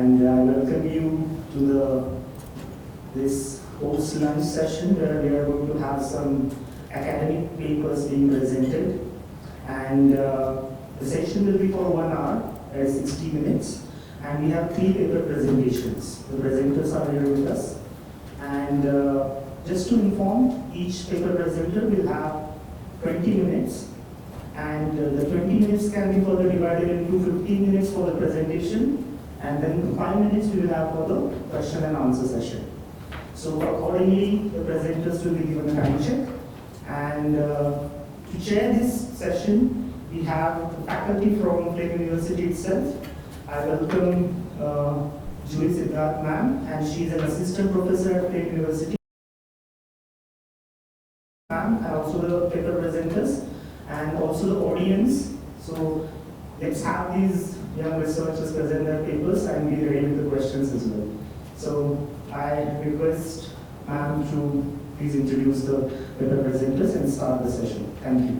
and I welcome you to this post-lunch session where we are going to have some academic papers being presented, and the session will be for 1 hour, 60 minutes, and we have 3 paper presentations. The presenters are here with us, and just to inform, each paper presenter will have 20 minutes, and the 20 minutes can be further divided into 15 minutes for the presentation, and then 5 minutes we will have for the question and answer session. So accordingly, the presenters will be given a time check, and to chair this session, we have faculty from Flame University itself. I welcome Julie Siddharth ma'am, and she is an assistant professor at Flame University. Ma'am, and also the paper presenters, and also the audience. So let's have these young researchers present their papers and be ready with the questions as well. So I request ma'am to please introduce the paper presenters and start the session. Thank you.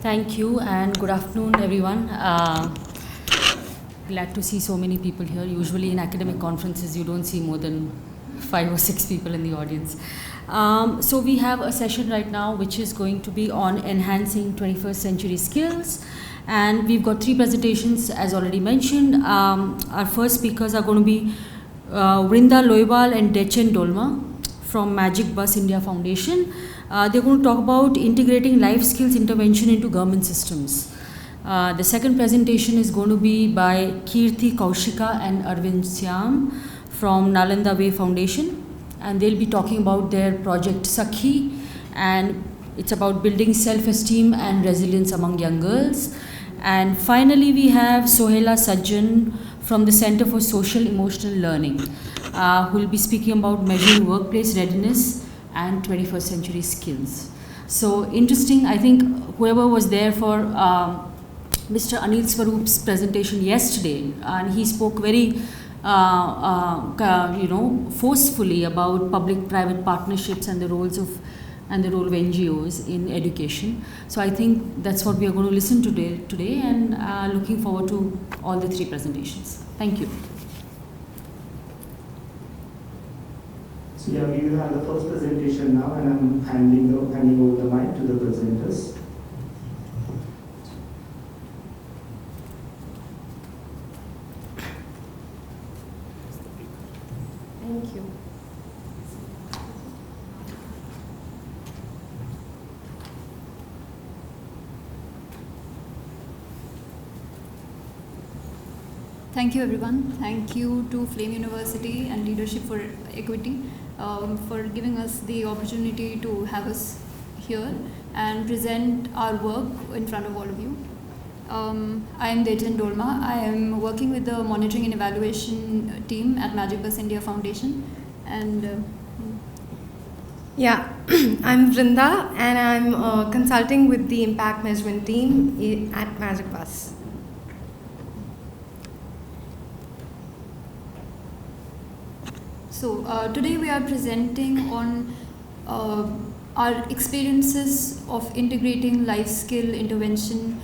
Thank you and good afternoon, everyone. Glad to see so many people here. Usually in academic conferences, you don't see more than 5 or 6 people in the audience. So we have a session right now which is going to be on enhancing 21st century skills. And we've got 3 presentations as already mentioned. Our first speakers are going to be Vrinda Loiwal and Dechen Dolma from Magic Bus India Foundation. They're going to talk about integrating life skills intervention into government systems. The second presentation is going to be by Kirti Kaushika and Arvind Syam from Nalanda Way Foundation, and they'll be talking about their project Sakhi, and it's about building self-esteem and resilience among young girls. And finally, we have Sohela Sajjan from the Center for Social Emotional Learning, who will be speaking about measuring workplace readiness and 21st century skills. So interesting. I think whoever was there for Mr. Anil Swaroop's presentation yesterday, and he spoke very forcefully about public-private partnerships and the role of NGOs in education. So I think that's what we are going to listen to today, and looking forward to all the 3 presentations. Thank you. So yeah, we will have the first presentation now, and I'm handing over the mic to the presenters. Thank you. Thank you, everyone. Thank you to Flame University and Leadership for Equity for giving us the opportunity to have us here and present our work in front of all of you. I am Dechen Dolma. I am working with the monitoring and evaluation team at Magic Bus India Foundation. And I'm Vrinda, and I'm consulting with the impact measurement team at Magic Bus. So today we are presenting on our experiences of integrating life skill intervention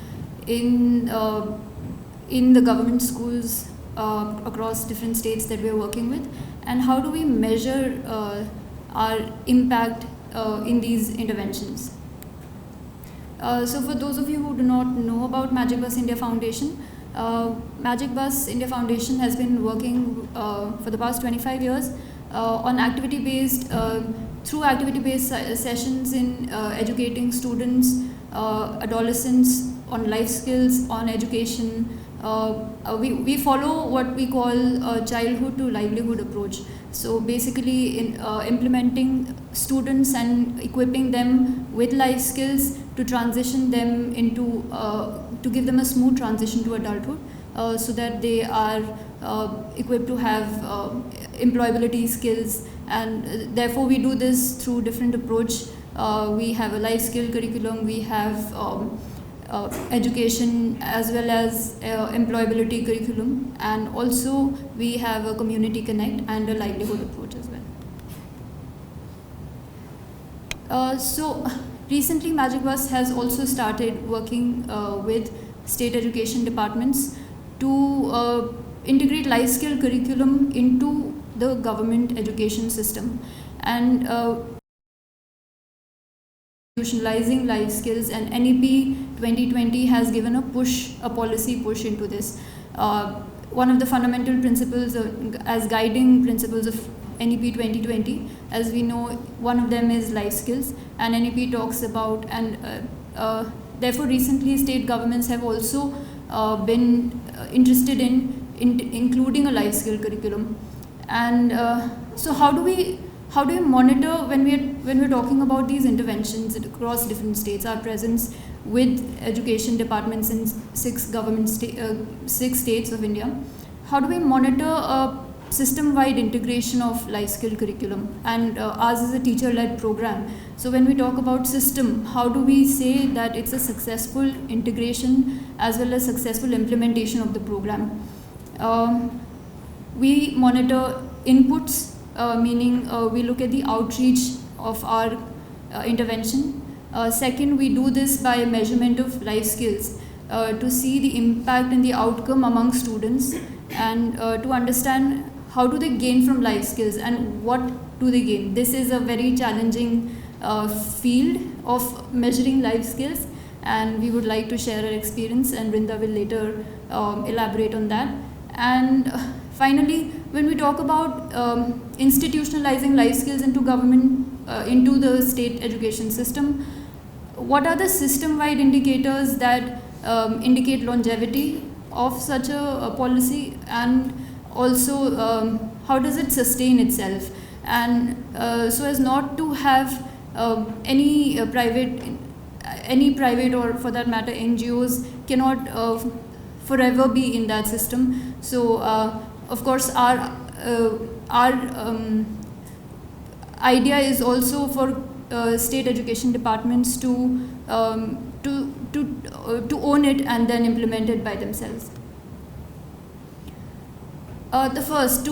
in the government schools across different states that we are working with, and how do we measure our impact in these interventions. So for those of you who do not know about Magic Bus India Foundation, Magic Bus India Foundation has been working for the past 25 years on activity-based sessions in educating students, adolescents on life skills, on education. We follow what we call a childhood to livelihood approach. So basically in implementing students and equipping them with life skills to transition them into, to give them a smooth transition to adulthood, so that they are equipped to have employability skills. And therefore we do this through different approach. We have a life skill curriculum, we have education as well as employability curriculum, and also we have a community connect and a livelihood approach as well. So recently Magic Bus has also started working with state education departments to integrate life skill curriculum into the government education system, and institutionalizing life skills, and NEP 2020 has given a policy push into this. One of the fundamental principles as guiding principles of NEP 2020, as we know, one of them is life skills, and NEP talks about, and therefore recently state governments have also been interested in including a life skill curriculum. And so how do we monitor when we're talking about these interventions across different states, our presence with education departments in six states of India? How do we monitor a system-wide integration of life skill curriculum? And ours is a teacher-led program. So when we talk about system, how do we say that it's a successful integration as well as successful implementation of the program? We monitor inputs, meaning we look at the outreach of our intervention. Second, we do this by measurement of life skills to see the impact and the outcome among students, and to understand how do they gain from life skills and what do they gain. This is a very challenging field of measuring life skills, and we would like to share our experience, and Vrinda will later elaborate on that. And finally, when we talk about institutionalizing life skills into government, into the state education system, what are the system-wide indicators that indicate longevity of such a policy, and also how does it sustain itself, and so as not to have any private or for that matter NGOs cannot forever be in that system. So of course our idea is also for state education departments to own it and then implement it by themselves. The first,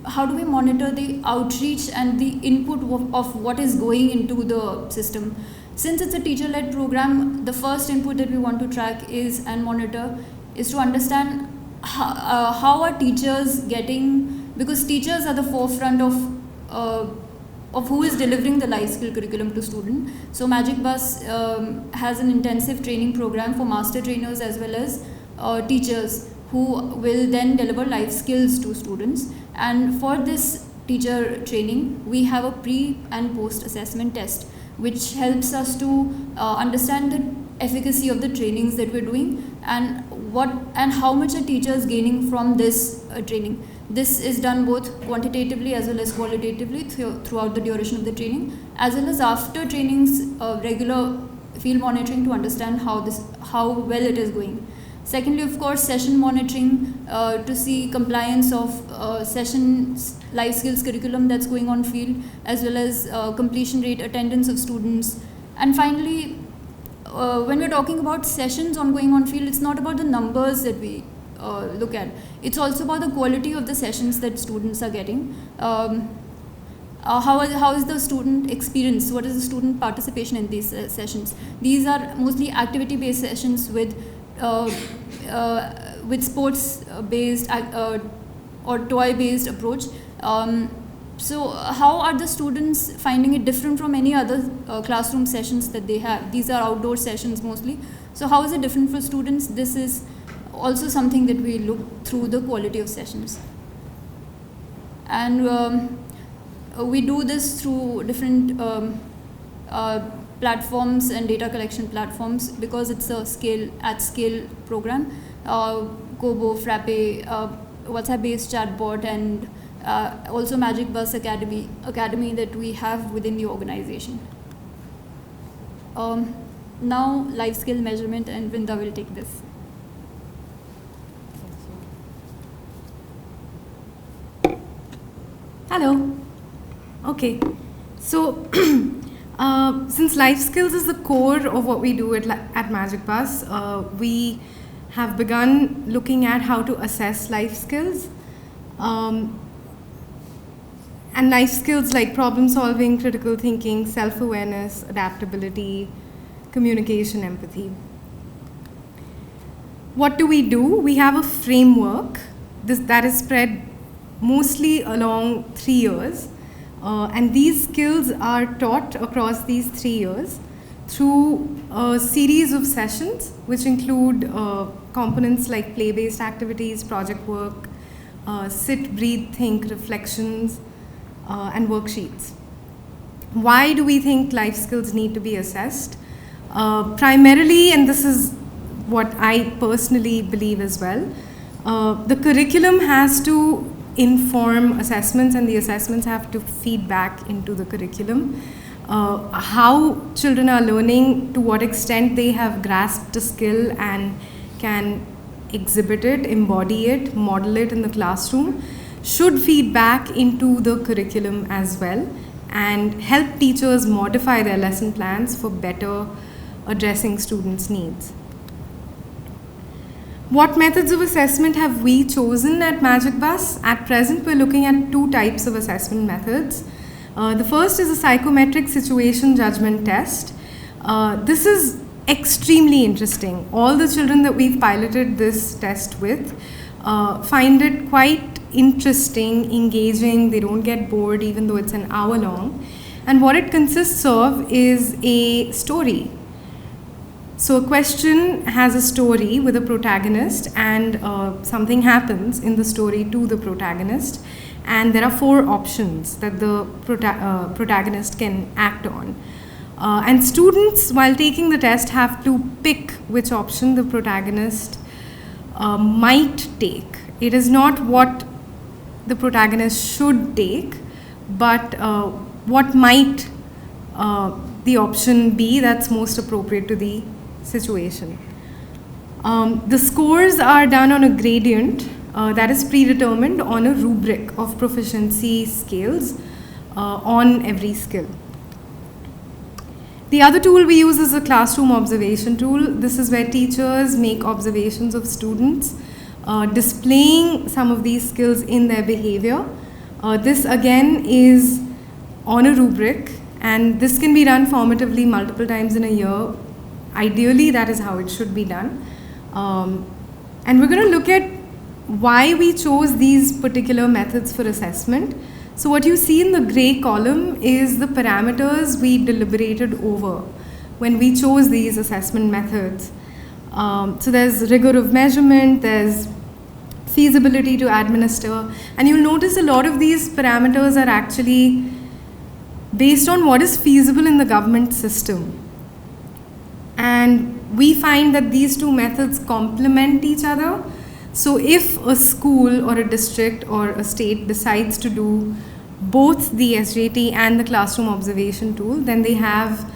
how do we monitor the outreach and the input of what is going into the system? Since it's a teacher-led program, the first input that we want to track is and monitor is to understand how are teachers getting, because teachers are the forefront of who is delivering the life skill curriculum to students. So Magic Bus has an intensive training program for master trainers as well as teachers who will then deliver life skills to students. And for this teacher training, we have a pre and post assessment test, which helps us to understand the efficacy of the trainings that we're doing, and how much a teacher is gaining from this training. This is done both quantitatively as well as qualitatively throughout the duration of the training, as well as after trainings, regular field monitoring to understand how well it is going. Secondly, of course, session monitoring to see compliance of session life skills curriculum that's going on field, as well as completion rate, attendance of students. And finally, when we're talking about sessions ongoing on field, it's not about the numbers that we look at. It's also about the quality of the sessions that students are getting. How is the student experience? What is the student participation in these sessions? These are mostly activity-based sessions with sports-based or toy-based approach. So how are the students finding it different from any other classroom sessions that they have? These are outdoor sessions mostly. So how is it different for students? This is also something that we look through the quality of sessions. And we do this through different platforms and data collection platforms, because it's a at scale program. Kobo, Frappe, WhatsApp-based chatbot, and also Magic Bus Academy that we have within the organization. Now life skill measurement, and Vrinda will take this. Hello. Okay. So, since life skills is the core of what we do at Magic Bus, we have begun looking at how to assess life skills. and life skills like problem solving, critical thinking, self-awareness, adaptability, communication, empathy. What do? We have a framework that is spread mostly along 3 years, and these skills are taught across these 3 years through a series of sessions which include components like play-based activities, project work, sit, breathe, think, reflections, and worksheets. Why do we think life skills need to be assessed? Primarily, and this is what I personally believe as well, the curriculum has to inform assessments, and the assessments have to feed back into the curriculum. How children are learning, to what extent they have grasped a skill and can exhibit it, embody it, model it in the classroom, should feed back into the curriculum as well and help teachers modify their lesson plans for better addressing students' needs. What methods of assessment have we chosen at Magic Bus? At present, we're looking at 2 types of assessment methods. The first is a psychometric situation judgment test. This is extremely interesting. All the children that we've piloted this test with find it quite interesting, engaging. They don't get bored even though it's an hour long. And what it consists of is a story. So a question has a story with a protagonist, and something happens in the story to the protagonist, and there are 4 options that the protagonist can act on. And students, while taking the test, have to pick which option the protagonist might take. It is not what the protagonist should take, but what might the option be that's most appropriate to the situation. The scores are done on a gradient that is predetermined on a rubric of proficiency scales on every skill. The other tool we use is a classroom observation tool. This is where teachers make observations of students displaying some of these skills in their behavior. This again is on a rubric, and this can be done formatively multiple times in a year. Ideally, that is how it should be done. And we're going to look at why we chose these particular methods for assessment. So what you see in the gray column is the parameters we deliberated over when we chose these assessment methods. So there's rigor of measurement, there's feasibility to administer, and you'll notice a lot of these parameters are actually based on what is feasible in the government system. And we find that these 2 methods complement each other. So if a school or a district or a state decides to do both the SJT and the classroom observation tool, then they have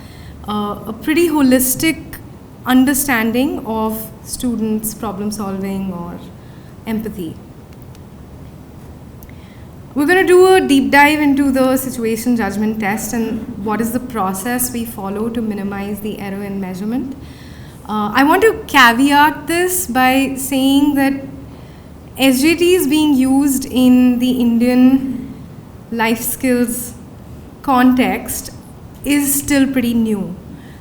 a pretty holistic understanding of students' problem solving or empathy. We're going to do a deep dive into the situation judgment test and what is the process we follow to minimize the error in measurement. I want to caveat this by saying that SJT is being used in the Indian life skills context is still pretty new.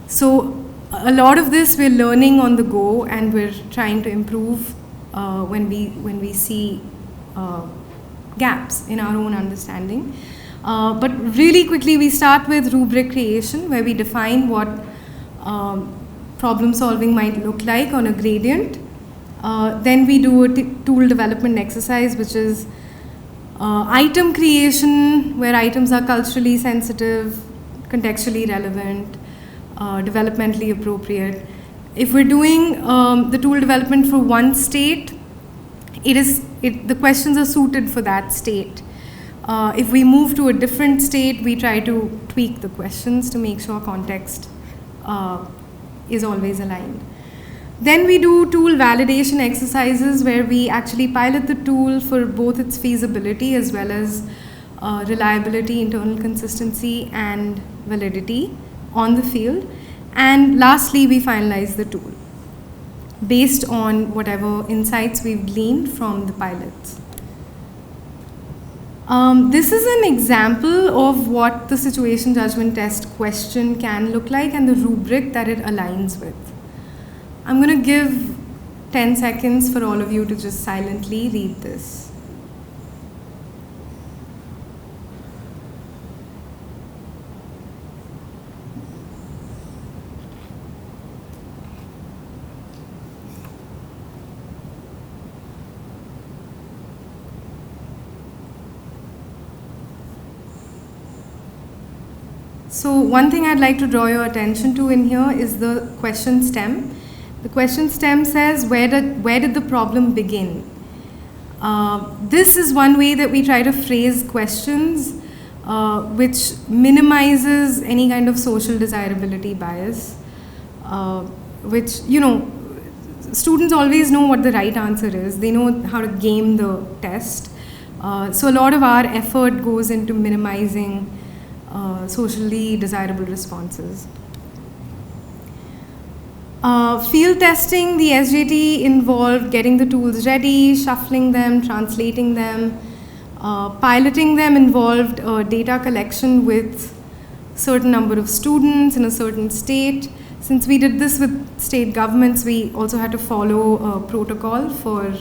So a lot of this we're learning on the go, and we're trying to improve when we see gaps in our own understanding. But really quickly, we start with rubric creation, where we define what problem solving might look like on a gradient. Then we do a tool development exercise, which is item creation, where items are culturally sensitive, contextually relevant, developmentally appropriate. If we're doing the tool development for one state, the questions are suited for that state. If we move to a different state, we try to tweak the questions to make sure context is always aligned. Then we do tool validation exercises, where we actually pilot the tool for both its feasibility as well as reliability, internal consistency, and validity on the field. And lastly, we finalize the tool based on whatever insights we've gleaned from the pilots. This is an example of what the situation judgment test question can look like and the rubric that it aligns with. I'm going to give 10 seconds for all of you to just silently read this. So one thing I'd like to draw your attention to in here is the question stem. The question stem says, where did the problem begin? This is one way that we try to phrase questions which minimizes any kind of social desirability bias, which, you know, students always know what the right answer is. They know how to game the test. So a lot of our effort goes into minimizing socially desirable responses. Field testing, the SJT involved getting the tools ready, shuffling them, translating them. Piloting them involved data collection with certain number of students in a certain state. Since we did this with state governments, we also had to follow a protocol for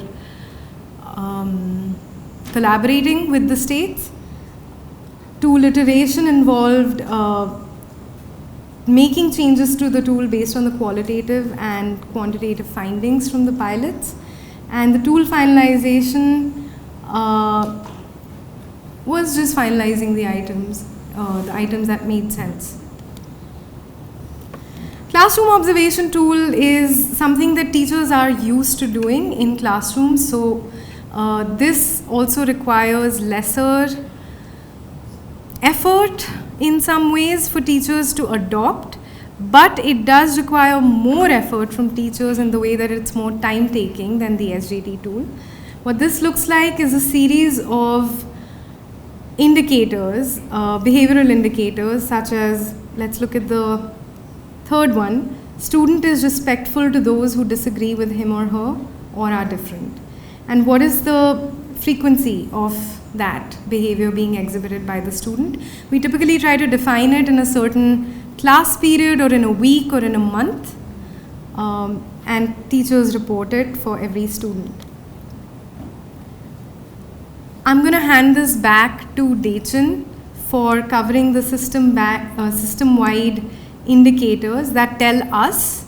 collaborating with the states. Tool iteration involved making changes to the tool based on the qualitative and quantitative findings from the pilots. And the tool finalization was just finalizing the items that made sense. Classroom observation tool is something that teachers are used to doing in classrooms. So this also requires lesser effort in some ways for teachers to adopt, but it does require more effort from teachers in the way that it's more time taking than the SJT tool. What this looks like is a series of indicators, behavioral indicators, such as, let's look at the third one, student is respectful to those who disagree with him or her or are different. And what is the frequency of that behavior being exhibited by the student? We typically try to define it in a certain class period or in a week or in a month, and teachers report it for every student. I'm going to hand this back to Dechan for covering the system-wide indicators that tell us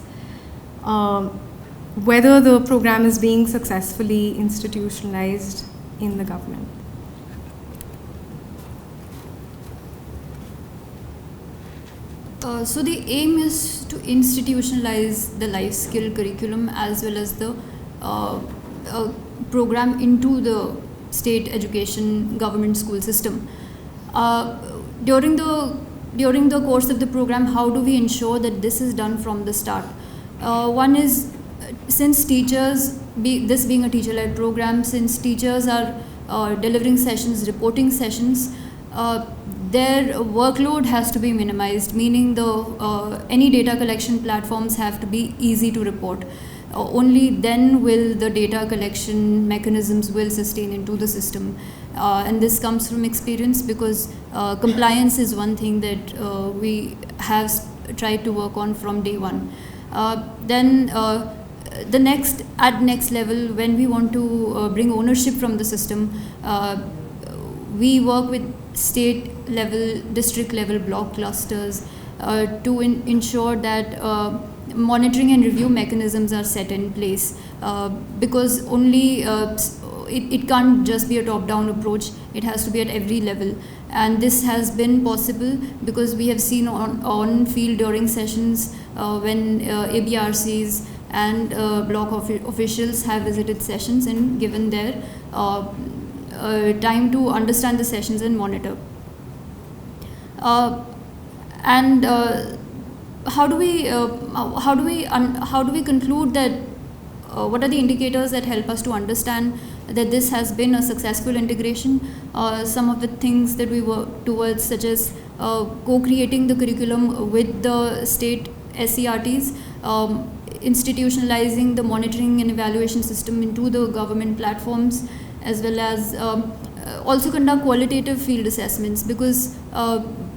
whether the program is being successfully institutionalized in the government. So the aim is to institutionalize the life skill curriculum as well as the program into the state education government school system. During the course of the program, how do we ensure that this is done from the start? One is, since teachers, this being a teacher-led program, since teachers are delivering sessions, reporting sessions, their workload has to be minimized, meaning any data collection platforms have to be easy to report. Only then will the data collection mechanisms will sustain into the system. And this comes from experience, because compliance is one thing that we have tried to work on from day one. Then at next level, when we want to bring ownership from the system, we work with state level, district level block clusters to ensure that monitoring and review mechanisms are set in place, because only it can't just be a top-down approach, it has to be at every level. And this has been possible because we have seen on field during sessions when ABRCs and block officials have visited sessions and given their time to understand the sessions and monitor. And how do we conclude that? What are the indicators that help us to understand that this has been a successful integration? Some of the things that we work towards, such as co-creating the curriculum with the state SCRTs, institutionalizing the monitoring and evaluation system into the government platforms, as well as also conduct qualitative field assessments, because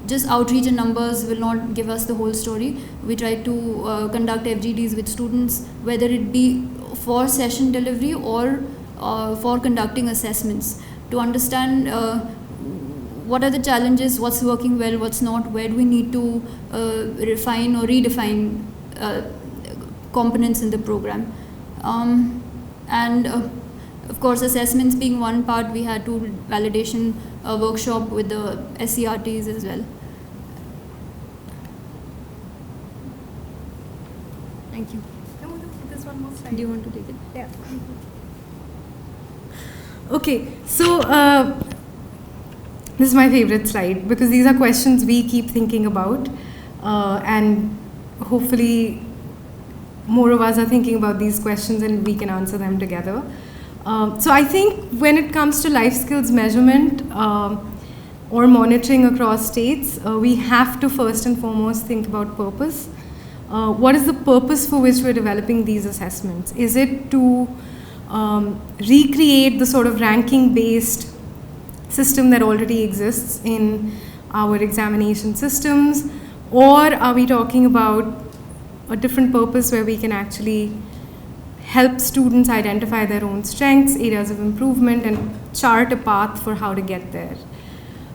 just outreach and numbers will not give us the whole story. We try to conduct FGDs with students, whether it be for session delivery or for conducting assessments, to understand what are the challenges, what's working well, what's not, where do we need to refine or redefine components in the program. And of course, assessments being one part, we had to validation workshop with the SCRTs as well. Thank you. There's one more slide. Do you want to take it? Yeah. Okay, so this is my favorite slide, because these are questions we keep thinking about, and hopefully more of us are thinking about these questions and we can answer them together. So I think when it comes to life skills measurement or monitoring across states, we have to first and foremost think about purpose. What is the purpose for which we're developing these assessments? Is it to recreate the sort of ranking-based system that already exists in our examination systems, or are we talking about a different purpose where we can actually help students identify their own strengths, areas of improvement, and chart a path for how to get there?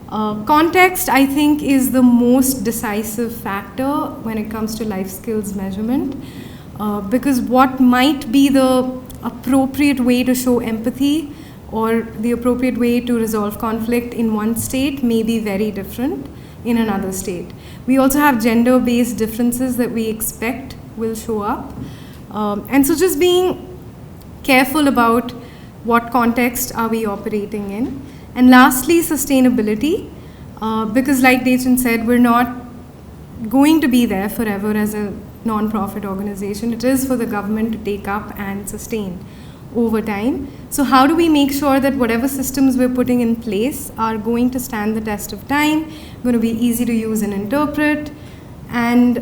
Context, I think, is the most decisive factor when it comes to life skills measurement, because what might be the appropriate way to show empathy or the appropriate way to resolve conflict in one state may be very different in another state. We also have gender-based differences that we expect will show up. And so just being careful about what context are we operating in. And lastly, sustainability, because like Dechen said, we're not going to be there forever as a non-profit organization. It is for the government to take up and sustain over time. So how do we make sure that whatever systems we're putting in place are going to stand the test of time, going to be easy to use and interpret, and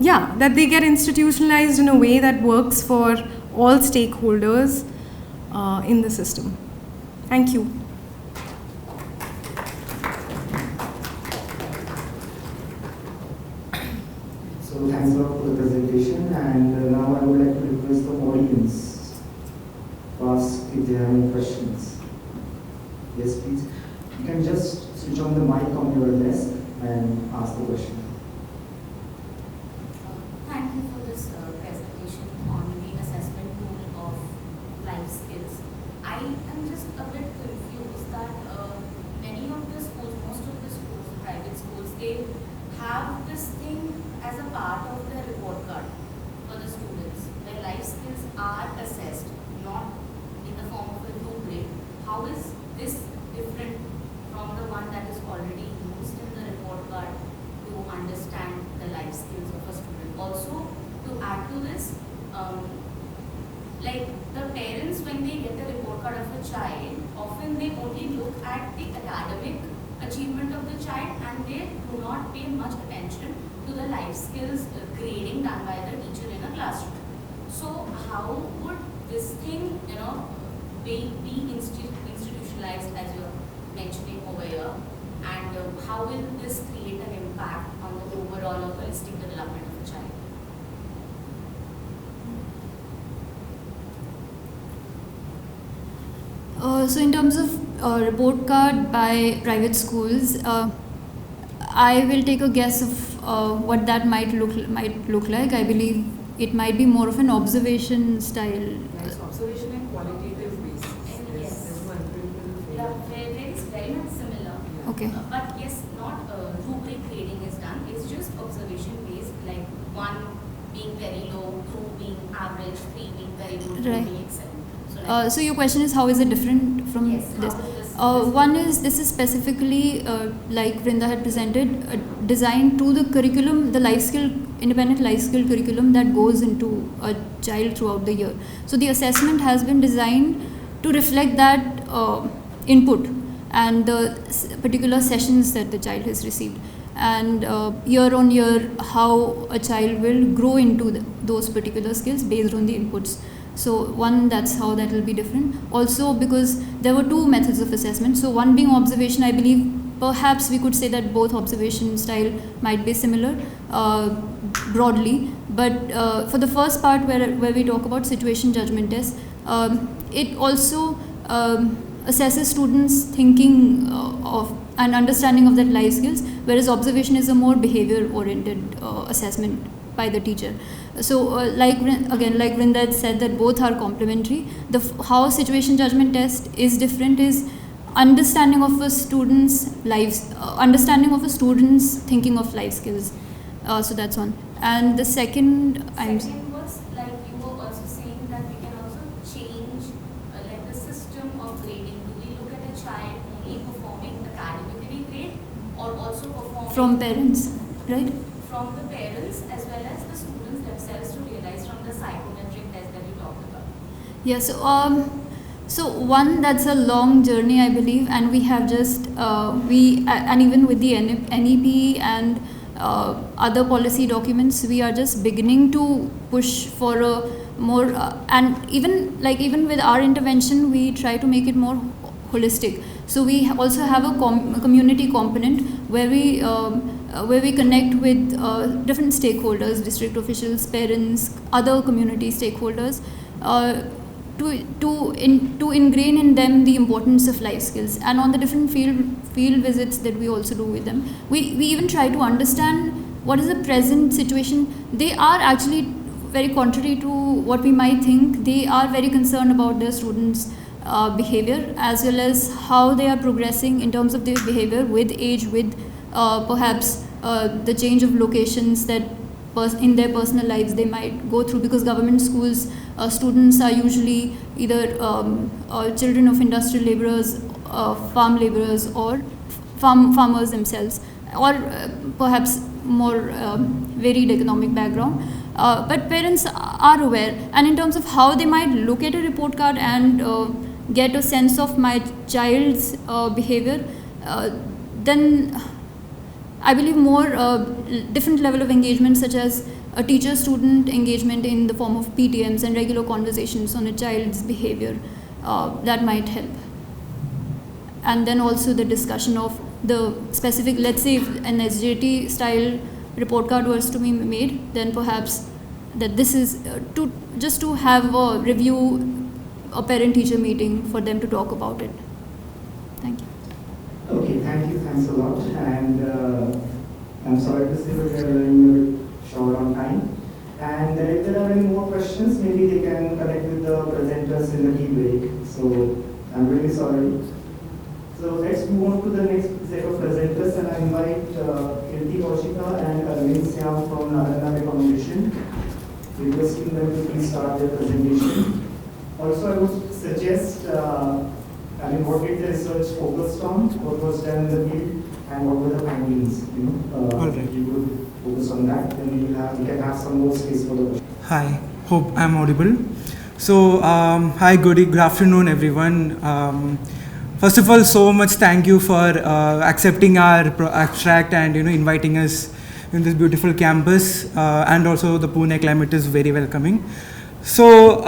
that they get institutionalized in a way that works for all stakeholders in the system. Thank you. So thanks a lot for the presentation, and now I would like to request the audience to ask if they have any questions. Yes, please. You can just switch on the mic on your desk and ask the question. Thank you for this presentation on the assessment tool of life skills. I am just a bit confused that many of the schools, most of the schools, private schools, they have this thing as a part of their report card for the students, where life skills are assessed, not in the form of a rubric. How is this different from the one that is already used in the report card to understand the life skills of a student? Also, to add to this, like the parents, when they get the report card of a child, often they only look at the academic achievement of the child and they do not pay much attention to the life skills grading done by the teacher in a classroom. So how would this thing, be institutionalized, as you're mentioning over here, and how will this create an impact on the overall or holistic development of a child? So in terms of report card by private schools, I will take a guess of what that might look like. I believe it might be more of an observation style. Yes, observation and qualitative based. Yes. There's one critical Yeah, it's very much similar. Okay. But yes, not rubric grading is done. It's just observation based, like 1 being very low, 2 being average, 3 being very good, 4 Right. being excellent. So your question is, how is it different from Yes, how this? is this One is, this is specifically, like Vrinda had presented, designed to the curriculum, the life skill, independent life skill curriculum that goes into a child throughout the year. So the assessment has been designed to reflect that input and the particular sessions that the child has received. And year on year, how a child will grow into those particular skills based on the inputs. So one, that's how that will be different. Also because there were two methods of assessment. So one being observation, I believe perhaps we could say that both observation style might be similar broadly. But for the first part where we talk about situation judgment test, it also assesses students' thinking of and understanding of their life skills, whereas observation is a more behavior-oriented assessment by the teacher. So, like Vrinda had said, that both are complementary. How situation judgment test is different is understanding of a student's lives, understanding of a student's thinking of life skills. So that's one. And the second, Second was like you were also saying that we can also change like the system of grading. Do we look at a child only performing academically great or also performing from parents, right? from the parents as well as the students themselves to realize from the psychometric test that you talked about? Yeah, so one, that's a long journey, I believe, and we have just and even with the NEP and other policy documents, we are just beginning to push for a more and even with our intervention, we try to make it more holistic. So we also have a community component where we connect with different stakeholders, district officials, parents, other community stakeholders, to ingrain in them the importance of life skills. And on the different field visits that we also do with them, we even try to understand what is the present situation. They are actually very contrary to what we might think. They are very concerned about their students' behavior, as well as how they are progressing in terms of their behavior with age, with perhaps the change of locations that in their personal lives they might go through, because government schools students are usually either children of industrial laborers, farm laborers, or farmers themselves, or perhaps more varied economic background. But parents are aware, and in terms of how they might look at a report card and get a sense of my child's behavior, then I believe more different level of engagement, such as a teacher-student engagement in the form of PTMs and regular conversations on a child's behavior, that might help. And then also the discussion of the specific, let's say if an SJT style report card was to be made, then perhaps that this is to have a review, a parent-teacher meeting for them to talk about it. Thank you. Okay, thanks a lot. And I'm sorry to say that we are running a bit short on time. And if there are any more questions, maybe they can connect with the presenters in the tea break. So I'm really sorry. So let's move on to the next set of presenters, and I invite Kirti Kaushika and Arvind Syam from Narayana Foundation, requesting them to please start their presentation. Also, I would suggest, what did the research focused on, what was done in the field, and what were the findings? All right. You could focus on that, then we can have some more space for the questions. Hi, hope I'm audible. So, hi, good afternoon, everyone. First of all, so much thank you for accepting our abstract and inviting us in this beautiful campus, and also the Pune climate is very welcoming. So,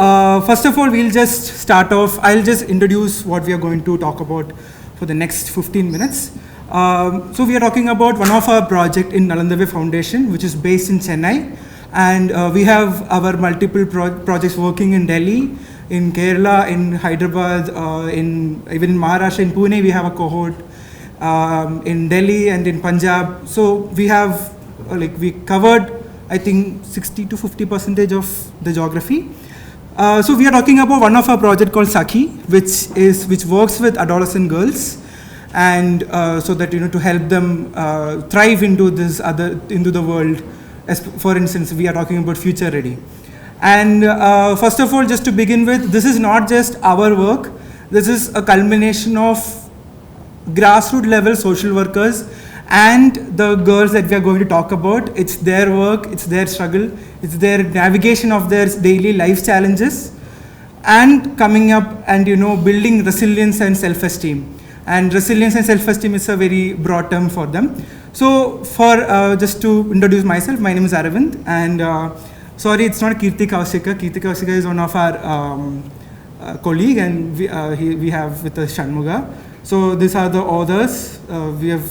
first of all, we'll just start off. I'll just introduce what we are going to talk about for the next 15 minutes. So, we are talking about one of our project in Nalanda Foundation, which is based in Chennai, and we have our multiple projects working in Delhi, in Kerala, in Hyderabad, even in Maharashtra, in Pune, we have a cohort, in Delhi and in Punjab. So we have, we covered, I think 60 to 50% of the geography. So we are talking about one of our project called Sakhi, which works with adolescent girls, and so that to help them thrive into the world. As for instance, we are talking about future ready. And first of all, just to begin with, this is not just our work. This is a culmination of grassroots level social workers and the girls that we are going to talk about. It's their work, it's their struggle, it's their navigation of their daily life challenges, and coming up and building resilience and self-esteem. And resilience and self-esteem is a very broad term for them. So for just to introduce myself, my name is Aravind, and Sorry, it's not Kirti Kaushika. Kirti Kaushika is one of our colleague, and we have with us Shanmuga. So these are the authors. We have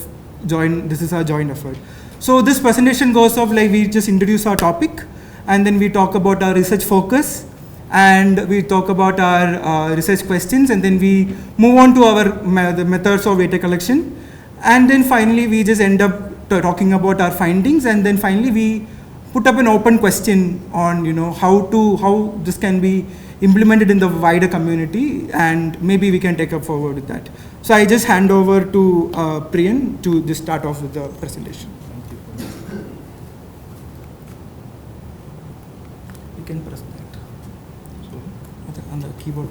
joined. This is our joint effort. So this presentation goes off like we just introduce our topic, and then we talk about our research focus, and we talk about our research questions, and then we move on to the methods of data collection, and then finally we just end up talking about our findings, and then finally we put up an open question on how this can be implemented in the wider community, and maybe we can take up forward with that. So I just hand over to Priyan to just start off with the presentation. Thank you. You can press that. So on the keyboard.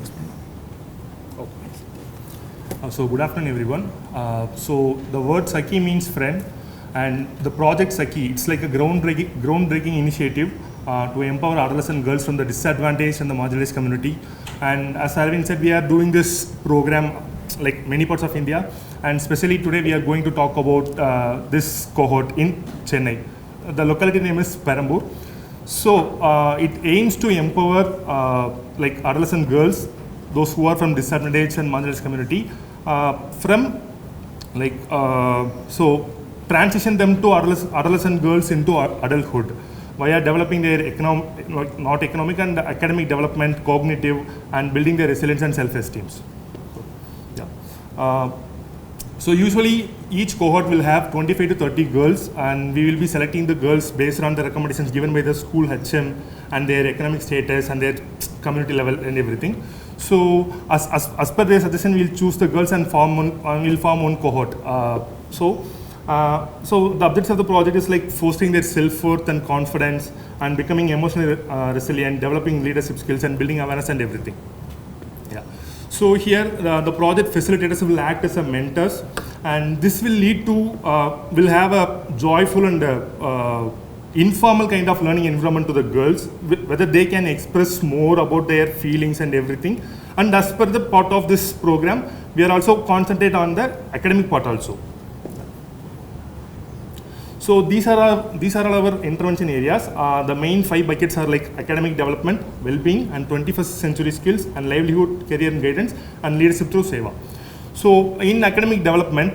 Oh, thanks. So good afternoon, everyone. So the word Sakhi means friend, and the project Sakhi, it's like a groundbreaking initiative to empower adolescent girls from the disadvantaged and the marginalized community. And as Arvind said, we are doing this program like many parts of India, and especially today we are going to talk about this cohort in Chennai. The locality name is Perambur. So it aims to empower like adolescent girls, those who are from disadvantaged and marginalized community, from like so transition them to adolescent girls into adulthood via developing their economic and academic development, cognitive, and building their resilience and self-esteem. Yeah. So usually each cohort will have 25 to 30 girls, and we will be selecting the girls based on the recommendations given by the school HM and their economic status and their community level and everything. So as per their suggestion, we'll choose the girls and we'll form one cohort. So the objects of the project is like fostering their self-worth and confidence, and becoming emotionally resilient, developing leadership skills, and building awareness and everything. Yeah. So here the project facilitators will act as a mentors, and this will lead to will have a joyful and informal kind of learning environment to the girls, whether they can express more about their feelings and everything. And as per the part of this program, we are also concentrate on the academic part also. So these are our intervention areas. The main 5 buckets are like academic development, well-being, and 21st century skills, and livelihood, career and guidance, and leadership through Seva. So in academic development,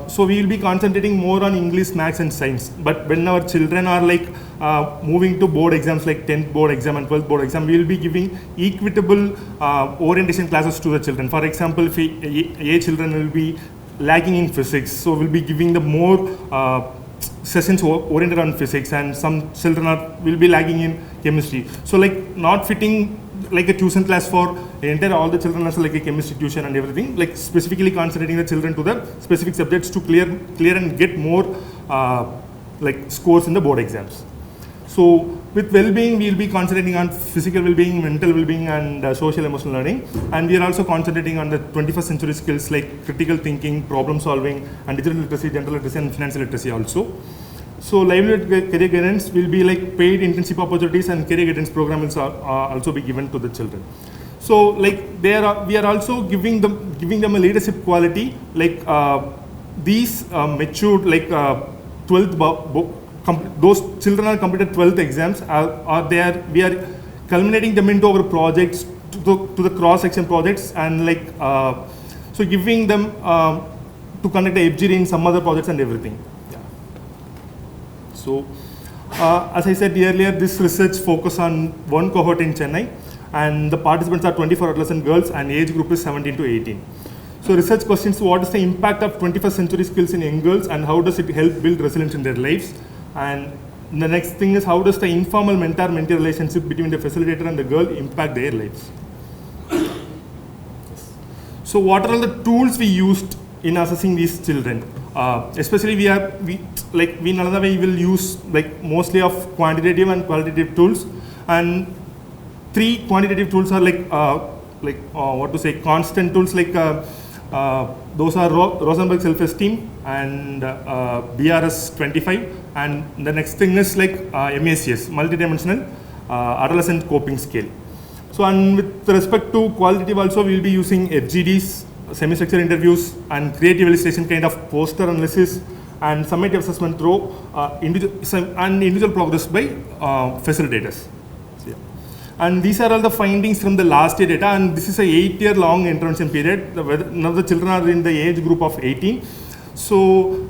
so we will be concentrating more on English, Maths, and Science. But when our children are like moving to board exams like 10th board exam and 12th board exam, we will be giving equitable orientation classes to the children. For example, if A children will be lagging in physics, so we'll be giving them more sessions oriented on physics, and some children will be lagging in chemistry. So like not fitting like a tuition class for entire all the children as like a chemistry tuition and everything, like specifically concentrating the children to the specific subjects to clear and get more like scores in the board exams. So with well-being, we will be concentrating on physical well-being, mental well-being, and social emotional learning. And we are also concentrating on the 21st century skills like critical thinking, problem solving, and digital literacy, gender literacy, and financial literacy also. So livelihood career guidance will be like paid internship opportunities, and career guidance program will also be given to the children. So like we are also giving them a leadership quality, like these matured like 12th those children are completed 12th exams we are culminating them into our projects to the cross section projects, and like so giving them to conduct the FGD in some other projects and everything. Yeah. So as I said earlier, this research focus on one cohort in Chennai, and the participants are 24 adolescent girls, and age group is 17 to 18. So research questions: what is the impact of 21st century skills in young girls, and how does it help build resilience in their lives? And the next thing is, how does the informal mentor-mentee relationship between the facilitator and the girl impact their lives? So what are all the tools we used in assessing these children? Especially we Naladha will use like mostly of quantitative and qualitative tools, and 3 quantitative tools are constant tools, like those are Rosenberg self-esteem and BRS 25, and the next thing is like MACS, multidimensional adolescent coping scale. So, and with respect to qualitative also, we will be using FGDs, semi-structured interviews, and creative illustration kind of poster analysis, and summative assessment through individual progress by facilitators. And these are all the findings from the last year data, and this is a 8-year long intervention period. Now the children are in the age group of 18. So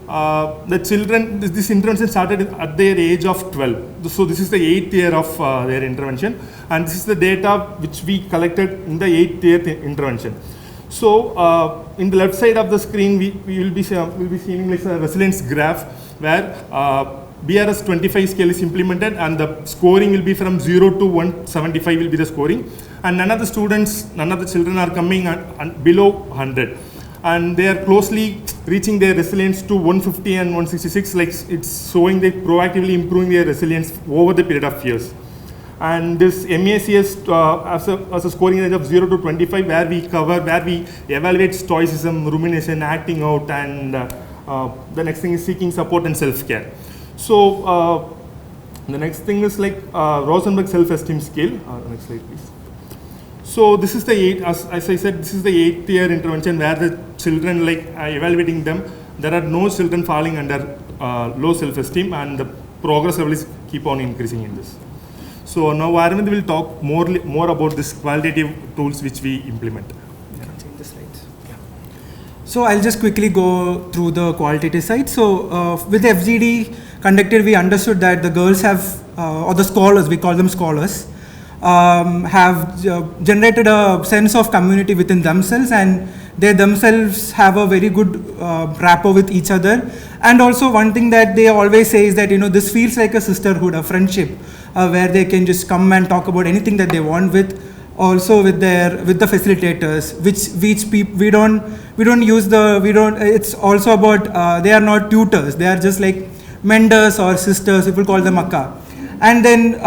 the children, this intervention started at their age of 12. So this is the 8th year of their intervention, and this is the data which we collected in the 8th year intervention. So in the left side of the screen, we will be seeing like a resilience graph where BRS 25 scale is implemented, and the scoring will be from 0 to 175 will be the scoring, and none of the children are coming below 100, and they are closely reaching their resilience to 150 and 166, like it's showing they proactively improving their resilience over the period of years. And this MACS as a scoring range of 0 to 25, where we evaluate stoicism, rumination, acting out, and the next thing is seeking support and self-care. So the next thing is like Rosenberg self-esteem scale. Next slide, please. So this is as I said, this is the 8th year intervention where the children, like evaluating them, there are no children falling under low self-esteem, and the progress level is keep on increasing in this. So now Aravind will talk more about this qualitative tools which we implement. Change the slides. Yeah. So I'll just quickly go through the qualitative side. So with FGD conducted, we understood that the girls have, or the scholars, we call them scholars, have generated a sense of community within themselves, and they themselves have a very good rapport with each other. And also one thing that they always say is that, this feels like a sisterhood, a friendship, where they can just come and talk about anything that they want with, also with the facilitators, it's also about, they are not tutors, they are just like mentors or sisters, people call them akka. And then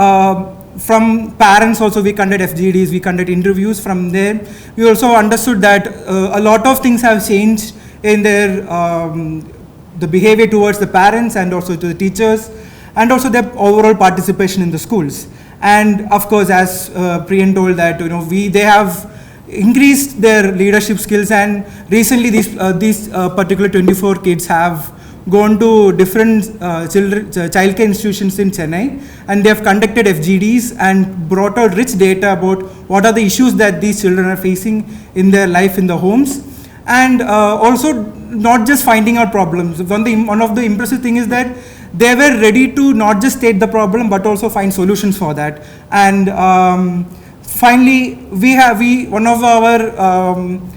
from parents also we conduct FGDs, we conduct interviews. From there we also understood that a lot of things have changed in their the behavior towards the parents and also to the teachers, and also their overall participation in the schools. And of course, as Priyan told that they have increased their leadership skills, and recently these particular 24 kids have gone to different childcare institutions in Chennai, and they have conducted FGDs and brought out rich data about what are the issues that these children are facing in their life in the homes, and also not just finding out problems. One of the impressive thing is that they were ready to not just state the problem but also find solutions for that. And finally, one of our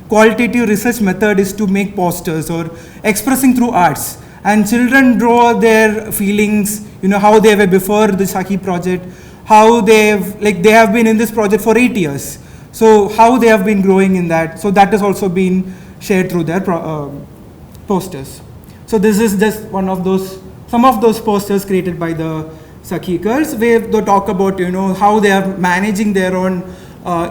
qualitative research method is to make posters or expressing through arts. And children draw their feelings, how they were before the Saki project, how they have been in this project for 8 years. So how they have been growing in that. So that has also been shared through their posters. So this is just some of those posters created by the Saki girls, where they talk about how they are managing their own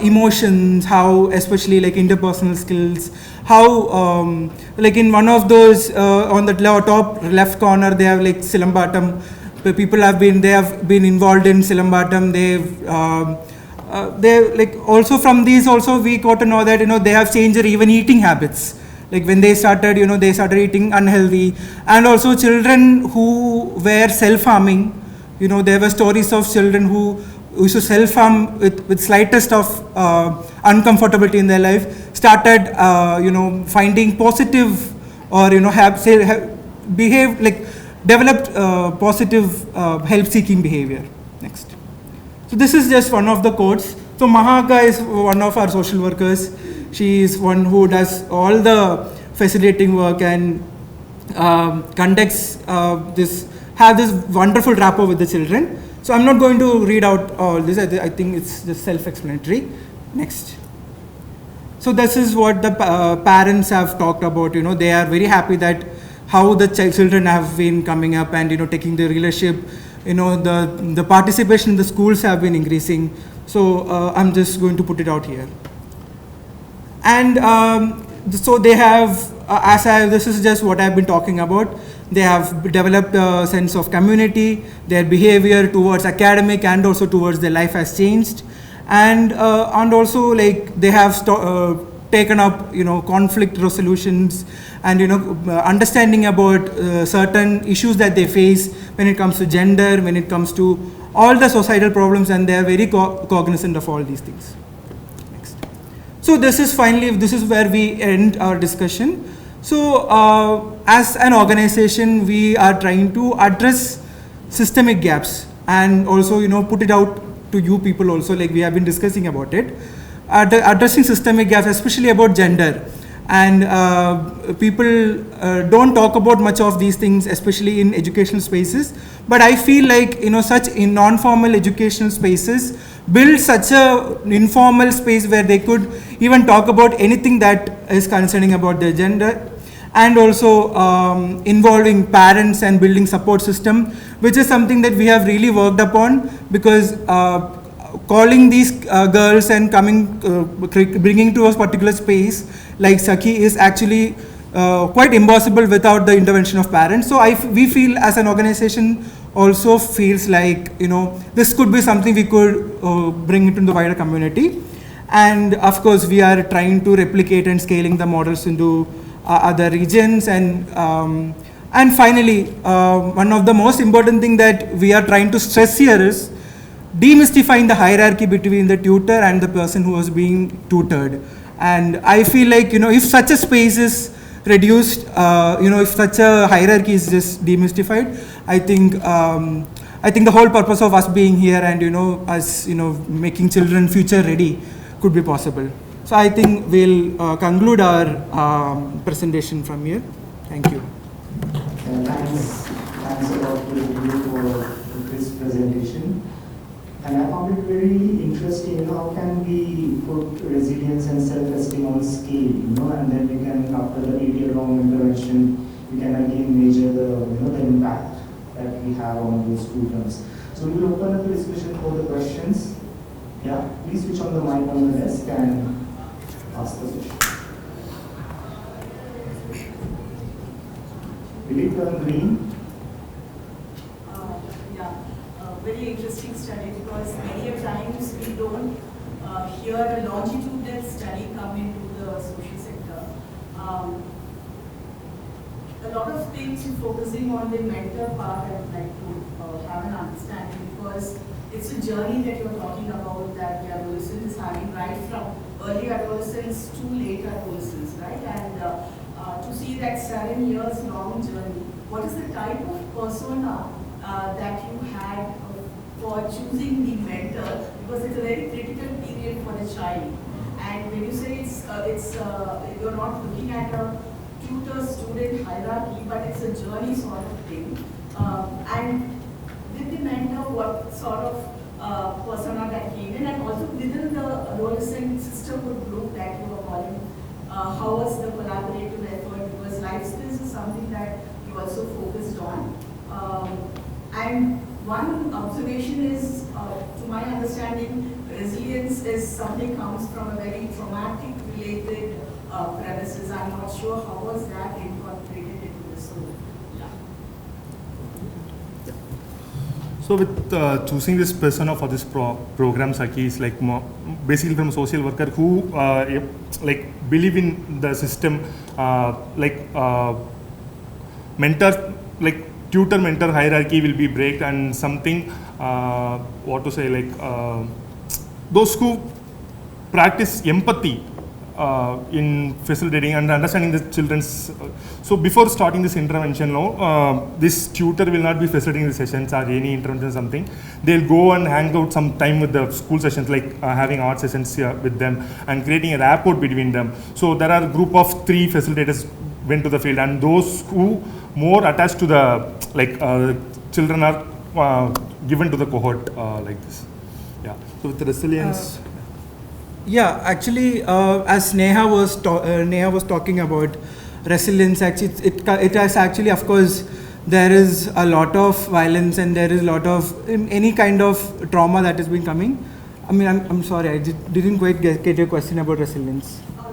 emotions, how especially like interpersonal skills, how like in one of those on the top left corner they have like Silambatam. They have been involved in Silambatam. They like also from these also we got to know that they have changed their even eating habits. Like when they started, they started eating unhealthy, and also children who were self-harming. There were stories of children who used to self-harm with slightest of uncomfortability in their life, started, finding positive or, developed positive help-seeking behavior. Next. So this is just one of the quotes. So Mahaka is one of our social workers. She is one who does all the facilitating work and conducts this wonderful rapport with the children. So I'm not going to read out all this. I think it's just self-explanatory. Next. So this is what the parents have talked about. They are very happy that how the children have been coming up and taking the leadership. The participation in the schools have been increasing. So I'm just going to put it out here. And so they have, this is just what I've been talking about. They have developed a sense of community. Their behavior towards academic and also towards their life has changed. And also like they have taken up conflict resolutions and understanding about certain issues that they face when it comes to gender, when it comes to all the societal problems, and they are very cognizant of all these things. Next. So this is where we end our discussion. So as an organization, we are trying to address systemic gaps and also, put it out to you people also, like we have been discussing about it. Addressing systemic gaps, especially about gender. And people don't talk about much of these things, especially in educational spaces. But I feel like, such in non-formal educational spaces build such a informal space where they could even talk about anything that is concerning about their gender, and also involving parents and building support system, which is something that we have really worked upon, because calling these girls and bringing to a particular space like Sakhi is actually quite impossible without the intervention of parents. So we feel as an organization also feels like, this could be something we could bring into the wider community. And of course, we are trying to replicate and scaling the models into other regions. And finally, one of the most important thing that we are trying to stress here is demystifying the hierarchy between the tutor and the person who was being tutored. And I feel like, if such a space is reduced, if such a hierarchy is just demystified, I think the whole purpose of us being here and, us, making children future ready could be possible. So I think we'll conclude our presentation from here. Thank you. Thanks a lot to you for this presentation. And I found it very interesting, how can we put resilience and self-esteem on scale, and then we can, after the 8-year-long intervention, we can again measure the, the impact that we have on those students. So we will open up the discussion for the questions. Yeah, please switch on the mic on the desk and ask the question. Will it turn green? Very interesting study, because many a times we don't hear a longitudinal study come into the social sector. A lot of things focusing on the mentor part, I would like to have an understanding, because it's a journey that you're talking about that the adolescent is having, right from early adolescence to late adolescence, right? And to see that 7 years long journey, what is the type of persona that you had for choosing the mentor, because it's a very critical period for the child. And when you say you're not looking at a tutor-student hierarchy, but it's a journey sort of thing. And with the mentor, what sort of persona that came in, and also within the adolescent sisterhood group that you were calling, how was the collaborative effort? Because life skills is something that you also focused on. And one observation is, to my understanding, resilience is something comes from a very traumatic related premises. I'm not sure how was that incorporated into this. So with choosing this persona for this program, Sakhi is like basically from a social worker who like believe in the system, mentor, like tutor mentor hierarchy will be break, and something those who practice empathy in facilitating and understanding the children's. So before starting this intervention now, this tutor will not be facilitating the sessions or any intervention something. They'll go and hang out some time with the school sessions, like having art sessions with them and creating a rapport between them. So there are a group of 3 facilitators went to the field, and those who more attached to the children are given to the cohort like this. Yeah. So with the resilience. Yeah, actually, as Neha was talking about resilience, actually, it has actually, of course, there is a lot of violence and there is a lot of any kind of trauma that has been coming. I mean, I'm sorry, I didn't quite get your question about resilience. So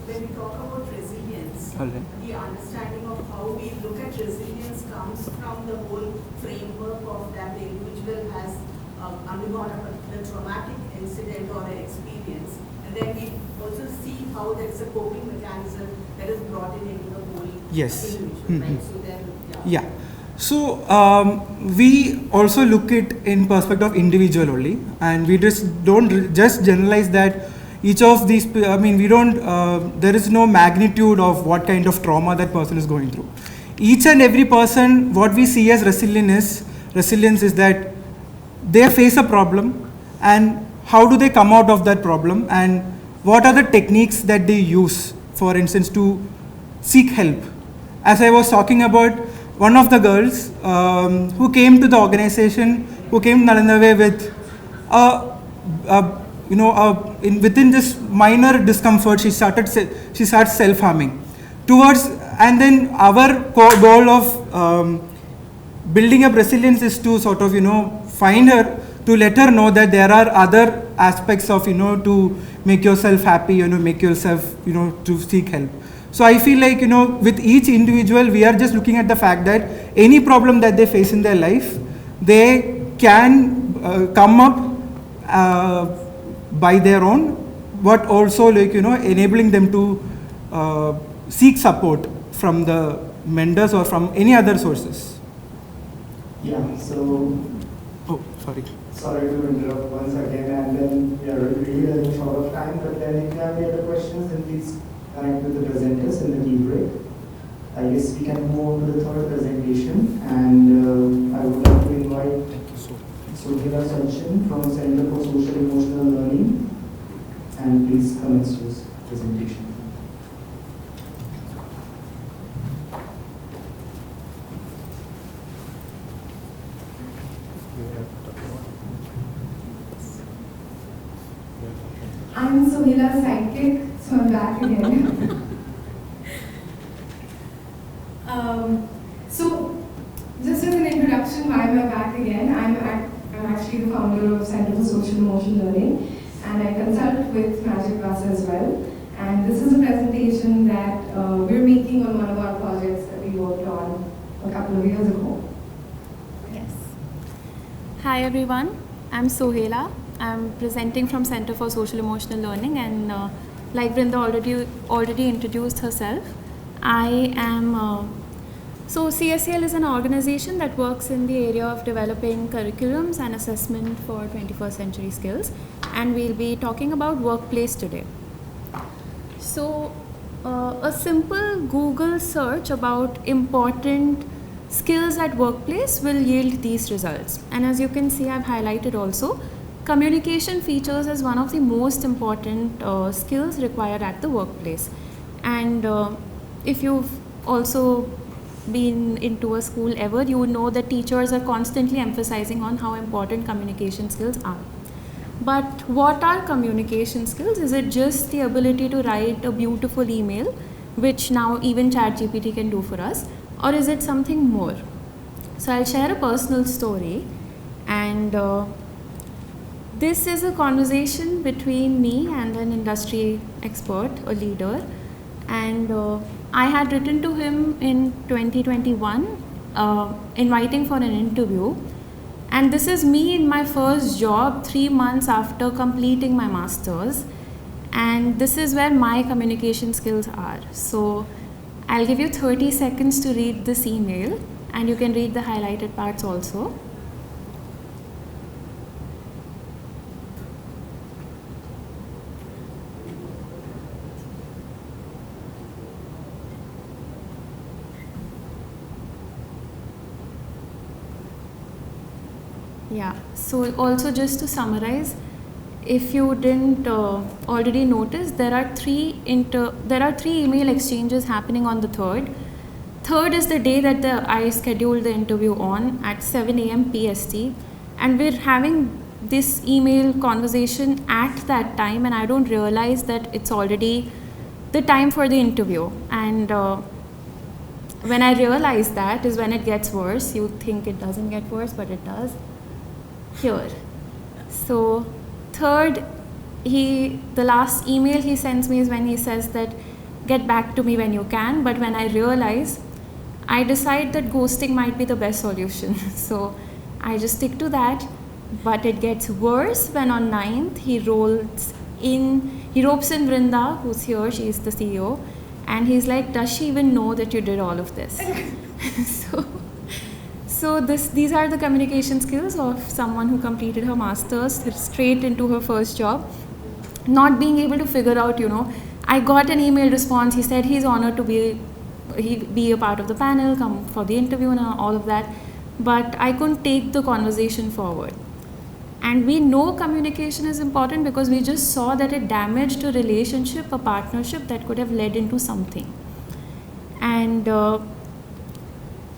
when we talk about resilience, All right. the understanding of how we look at resilience comes from the whole framework of that the individual has undergone a particular traumatic incident or an experience, and then we also see how there is a coping mechanism that is brought in into the whole Yes. individual, right? So then, Yeah. So we also look it in perspective of individual only, and we just don't just generalize that each of these. I mean, we don't. There is no magnitude of what kind of trauma that person is going through. Each and every person, what we see as resilience is that they face a problem, and how do they come out of that problem, and what are the techniques that they use, for instance, to seek help. As I was talking about, one of the girls who came to the organization, who came to Nalanda Way with within this minor discomfort, she started self-harming. And then our goal of building up resilience is to sort of find her, to let her know that there are other aspects of to make yourself happy, make yourself to seek help. So I feel like with each individual, we are just looking at the fact that any problem that they face in their life, they can come up by their own, but also enabling them to seek support from the mentors or from any other sources. Yeah, so Oh, sorry. sorry to interrupt once again, and then we are really running short of time, but then if you have any other questions, then please connect with the presenters in the tea break. I guess we can move on to the third presentation, and I would like to invite Sohila Sachin from Center for Social Emotional Learning, and please commence this presentation. I'm Sohila's sidekick, so I'm back again. So, just as an introduction, why am I back again? I'm actually the founder of Center for Social Emotional Learning, and I consult with Magic Bus as well. And this is a presentation that we're making on one of our projects that we worked on a couple of years ago. Yes. Hi everyone, I'm Sohela. I'm presenting from Center for Social Emotional Learning, and like Brinda already introduced herself, I am so CSEL is an organization that works in the area of developing curriculums and assessment for 21st century skills, and we'll be talking about workplace today. So a simple Google search about important skills at workplace will yield these results, and as you can see, I've highlighted also communication features as one of the most important skills required at the workplace. And if you've also been into a school ever, you would know that teachers are constantly emphasizing on how important communication skills are. But what are communication skills? Is it just the ability to write a beautiful email, which now even ChatGPT can do for us, or is it something more? So I'll share a personal story, and this is a conversation between me and an industry expert, a leader, and I had written to him in 2021 inviting for an interview, and this is me in my first job 3 months after completing my master's, and this is where my communication skills are. So I'll give you 30 seconds to read this email, and you can read the highlighted parts also. Yeah, so also just to summarize, if you didn't already notice, there are three email exchanges happening on the 3rd. 3rd is the day that I scheduled the interview on at 7 a.m. PST, and we're having this email conversation at that time, and I don't realize that it's already the time for the interview. And when I realize that is when it gets worse. You think it doesn't get worse, but it does. Here. So 3rd, the last email he sends me is when he says that get back to me when you can, but when I realize, I decide that ghosting might be the best solution. So I just stick to that, but it gets worse when on 9th he ropes in Brinda, who's here, she's the CEO, and he's like, does she even know that you did all of this? So So these are the communication skills of someone who completed her master's straight into her first job. Not being able to figure out, I got an email response. He said he's honored to be a part of the panel, come for the interview and all of that. But I couldn't take the conversation forward. And we know communication is important because we just saw that it damaged a relationship, a partnership that could have led into something. And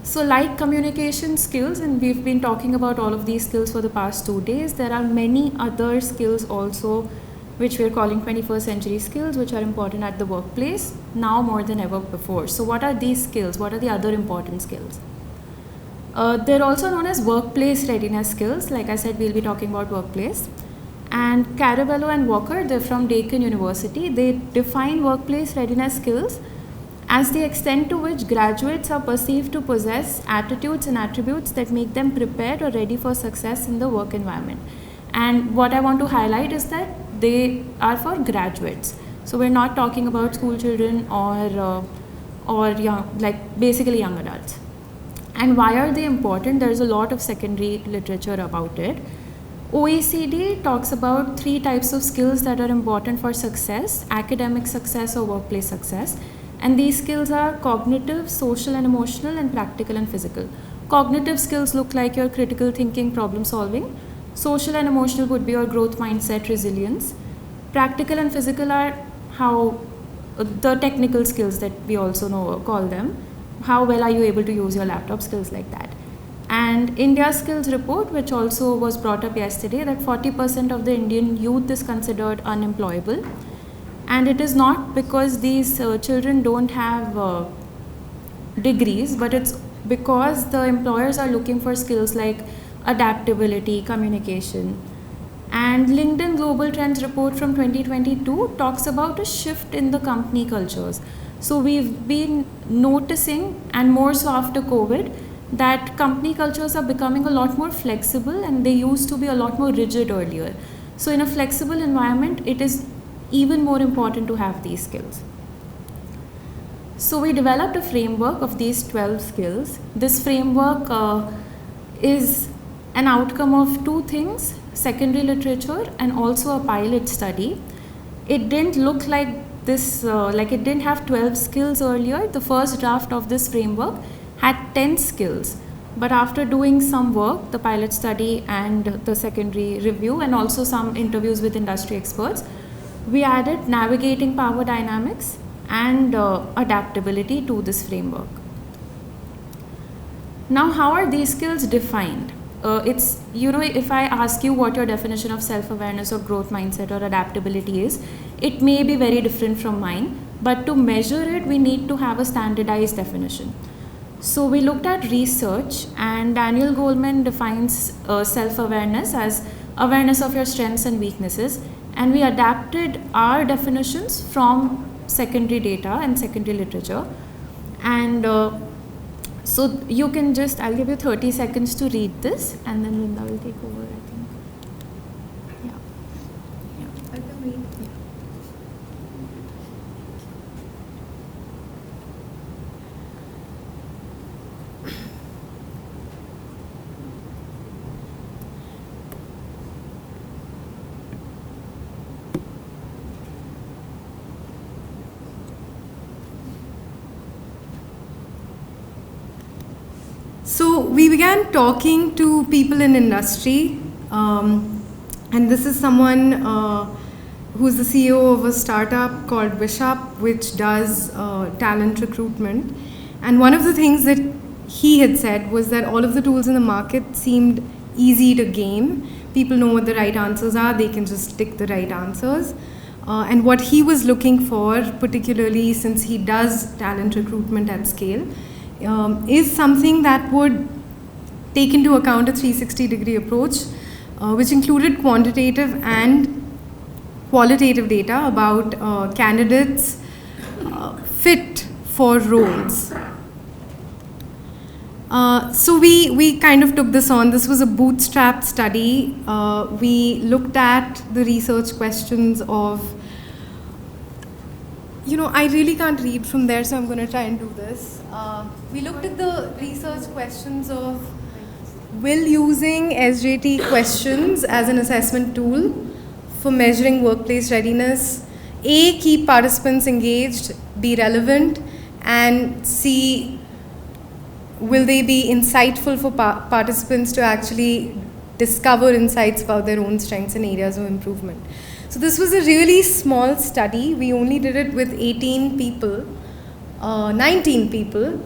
so like communication skills, and we've been talking about all of these skills for the past 2 days, there are many other skills also which we're calling 21st century skills, which are important at the workplace now more than ever before. So what are these skills? What are the other important skills? They're also known as workplace readiness skills. Like I said, we'll be talking about workplace. And Carabello and Walker, they're from Deakin University. They define workplace readiness skills as the extent to which graduates are perceived to possess attitudes and attributes that make them prepared or ready for success in the work environment. And what I want to highlight is that they are for graduates. So we're not talking about school children or young, like basically young adults. And why are they important? There's a lot of secondary literature about it. OECD talks about 3 types of skills that are important for success: academic success or workplace success. And these skills are cognitive, social and emotional, and practical and physical. Cognitive skills look like your critical thinking, problem solving. Social and emotional would be your growth mindset, resilience. Practical and physical are how the technical skills that we also call them. How well are you able to use your laptop, skills like that. And India Skills Report, which also was brought up yesterday, that 40% of the Indian youth is considered unemployable. And it is not because these children don't have degrees, but it's because the employers are looking for skills like adaptability, communication. And LinkedIn Global Trends Report from 2022 talks about a shift in the company cultures. So we've been noticing, and more so after COVID, that company cultures are becoming a lot more flexible, and they used to be a lot more rigid earlier. So in a flexible environment, it is even more important to have these skills. So we developed a framework of these 12 skills. This framework is an outcome of 2 things: secondary literature and also a pilot study. It didn't look like this, it didn't have 12 skills earlier. The first draft of this framework had 10 skills. But after doing some work, the pilot study and the secondary review, and also some interviews with industry experts, we added navigating power dynamics and adaptability to this framework. Now, how are these skills defined? It's, if I ask you what your definition of self-awareness or growth mindset or adaptability is, it may be very different from mine, but to measure it, we need to have a standardized definition. So we looked at research, and Daniel Goleman defines self-awareness as awareness of your strengths and weaknesses, and we adapted our definitions from secondary data and secondary literature. And so you can I'll give you 30 seconds to read this, and then Linda will take over, I think. Yeah. I can read. Yeah. So we began talking to people in industry, and this is someone who's the CEO of a startup called Vishup, which does talent recruitment. And one of the things that he had said was that all of the tools in the market seemed easy to game. People know what the right answers are, they can just tick the right answers. And what he was looking for, particularly since he does talent recruitment at scale, is something that would take into account a 360-degree approach, which included quantitative and qualitative data about candidates fit for roles. So we kind of took this on. This was a bootstrap study. We looked at the research questions of, I really can't read from there, so I'm going to try and do this. We looked at the research questions of will using SJT questions as an assessment tool for measuring workplace readiness, A, keep participants engaged, be relevant, and C, will they be insightful for participants to actually discover insights about their own strengths and areas of improvement. So this was a really small study. We only did it with 18 people, 19 people.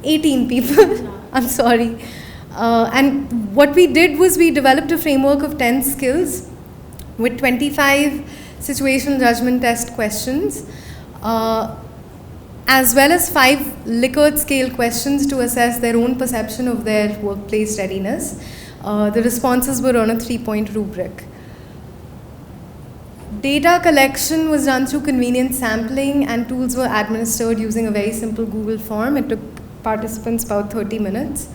18 people, I'm sorry. And what we did was we developed a framework of 10 skills with 25 situational judgment test questions, as well as 5 Likert scale questions to assess their own perception of their workplace readiness. The responses were on a 3-point rubric. Data collection was done through convenient sampling, and tools were administered using a very simple Google form. It took participants about 30 minutes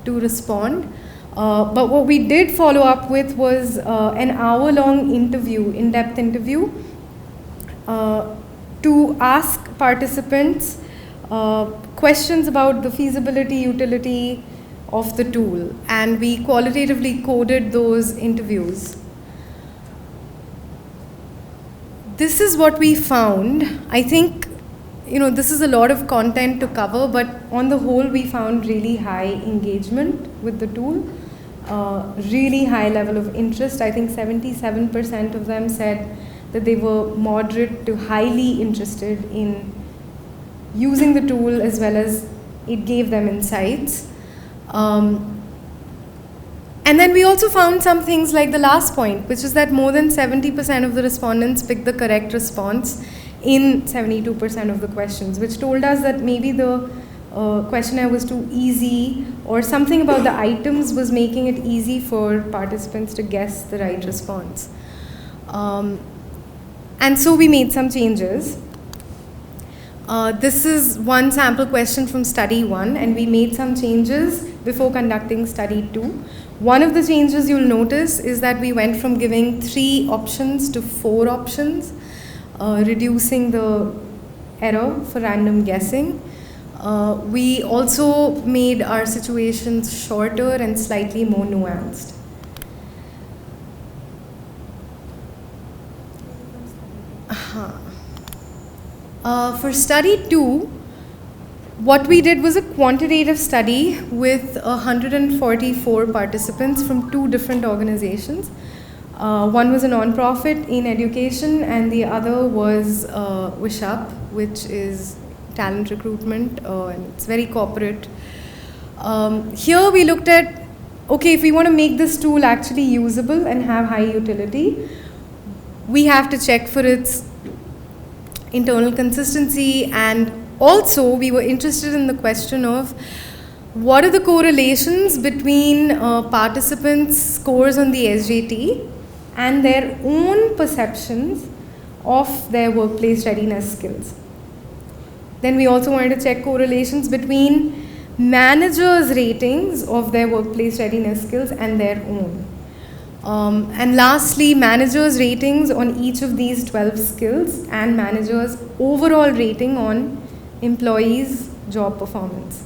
to respond. But what we did follow up with was an hour-long interview, in-depth interview, to ask participants questions about the feasibility, utility of the tool. And we qualitatively coded those interviews. This is what we found. I think, this is a lot of content to cover, but on the whole, we found really high engagement with the tool, really high level of interest. I think 77% of them said that they were moderate to highly interested in using the tool, as well as it gave them insights. And then we also found some things like the last point, which is that more than 70% of the respondents picked the correct response in 72% of the questions, which told us that maybe the questionnaire was too easy, or something about the items was making it easy for participants to guess the right response. And so we made some changes. This is one sample question from study 1, and we made some changes before conducting study 2. One of the changes you'll notice is that we went from giving 3 options to 4 options, reducing the error for random guessing. We also made our situations shorter and slightly more nuanced. For study 2, what we did was a quantitative study with 144 participants from 2 different organizations. One was a non-profit in education, and the other was Wishap, which is talent recruitment, and it's very corporate. Here we looked at, okay, if we want to make this tool actually usable and have high utility, we have to check for its internal consistency, and also we were interested in the question of what are the correlations between participants' scores on the SJT and their own perceptions of their workplace readiness skills. Then we also wanted to check correlations between managers' ratings of their workplace readiness skills and their own. And lastly, managers' ratings on each of these 12 skills and managers' overall rating on employees' job performance.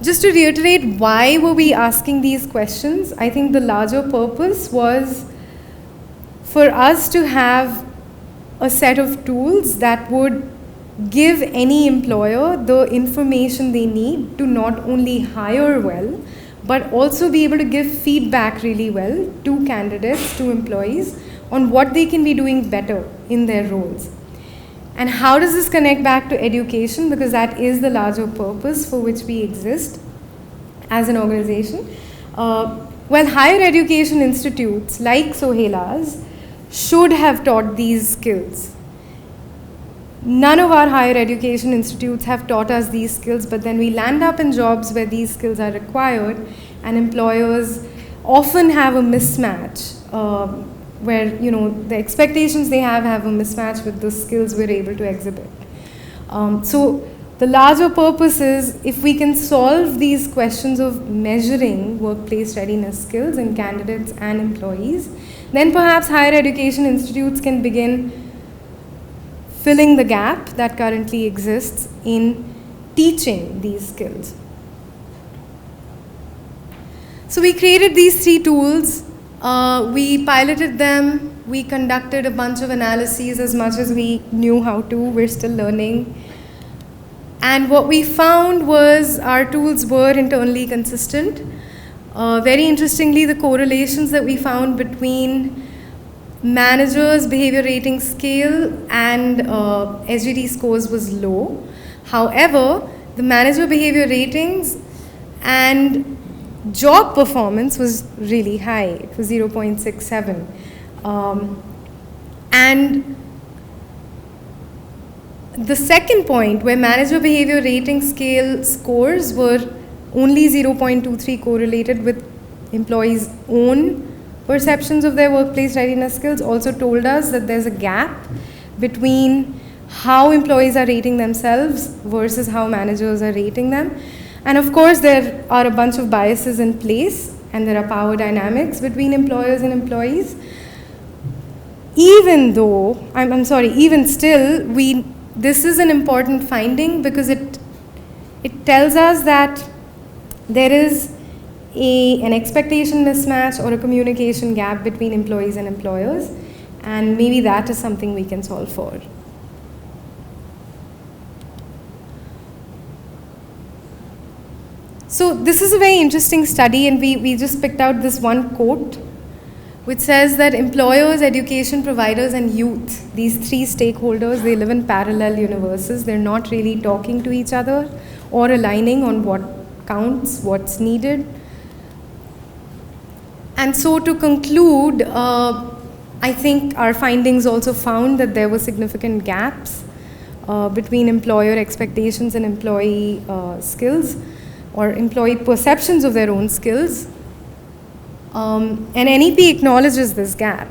Just to reiterate, why were we asking these questions? I think the larger purpose was for us to have a set of tools that would give any employer the information they need to not only hire well, but also be able to give feedback really well to candidates, to employees, on what they can be doing better in their roles. And how does this connect back to education? Because that is the larger purpose for which we exist as an organization. Well, higher education institutes like Sohela's should have taught these skills. None of our higher education institutes have taught us these skills, but then we land up in jobs where these skills are required, and employers often have a mismatch where the expectations they have a mismatch with the skills we're able to exhibit. So the larger purpose is, if we can solve these questions of measuring workplace readiness skills in candidates and employees, then perhaps higher education institutes can begin filling the gap that currently exists in teaching these skills. So we created these 3 tools. We piloted them. We conducted a bunch of analyses as much as we knew how to. We're still learning. And what we found was our tools were internally consistent. Very interestingly, the correlations that we found between managers' behavior rating scale and SGT scores was low. However, the manager behavior ratings and job performance was really high. It was 0.67. And the second point, where manager behavior rating scale scores were only 0.23 correlated with employees' own perceptions of their workplace readiness skills, also told us that there's a gap between how employees are rating themselves versus how managers are rating them. And of course, there are a bunch of biases in place, and there are power dynamics between employers and employees. Even still, this is an important finding because it tells us that there is an expectation mismatch or a communication gap between employees and employers, and maybe that is something we can solve for. So this is a very interesting study, and we just picked out this one quote which says that employers, education providers, and youth, these 3 stakeholders, they live in parallel universes. They're not really talking to each other or aligning on what counts, what's needed. And so to conclude, I think our findings also found that there were significant gaps between employer expectations and employee skills, or employee perceptions of their own skills. And NEP acknowledges this gap.